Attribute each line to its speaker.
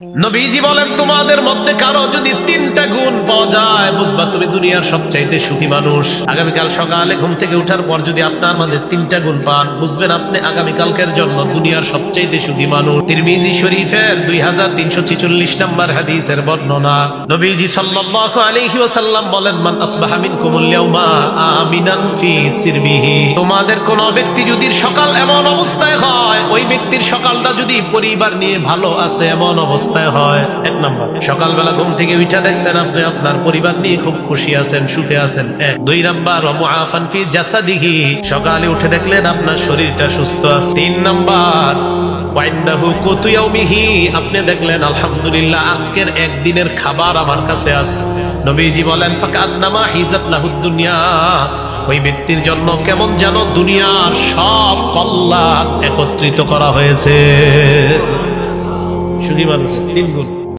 Speaker 1: নবীজি বলেন, তোমাদের মধ্যে কারো যদি তিনটা গুণ পাওয়া যায়, বুঝবা তুমি দুনিয়ার সবচাইতে সুখী মানুষ। আগামীকাল সকালে ঘুম থেকে উঠার পর যদি আপনার মাঝে তিনটা গুণ পান, বুঝবেন আপনি আগামীকালকের জন্য দুনিয়ার সবচাইতে সুখী মানুষ। তিরমিজি শরীফের 2346 নম্বর হাদিসের বর্ণনা। নবীজি সাল্লাল্লাহু আলাইহি ওয়াসাল্লাম বলেন, মান আসবাহা মিনকুমুল ইয়াউমা আমিনান ফি সিরবিহি। তোমাদের কোন ব্যক্তি যদি সকাল এমন অবস্থায় হয়, ওই ব্যক্তির সকালটা যদি পরিবার নিয়ে ভালো আছে এমন অবস্থা হয়। এক নাম্বার, সকালবেলা ঘুম থেকে উঠা দেখছেন আপনি আপনার পরিবার নিয়ে খুব খুশি আছেন, সুখে আছেন। এক। দুই নাম্বার, মুআফান ফি জাসাদিহি, সকালে উঠে দেখলেন আপনার শরীরটা সুস্থ আছে। তিন নাম্বার, ওয়াইন্দাহু কুতু ইয়াউমিহি, আপনি দেখলেন আলহামদুলিল্লাহ আজকের একদিনের খাবার আমার কাছে আছে। নবীজি বলেন, ফাকান্নামা হিজাত লাহুদ দুনিয়া, ওই ব্যক্তির জন্য কেমন যেন দুনিয়ার সব কল্যাণ একত্রিত করা হয়েছে। সুখী মানুষ তিন গুণ।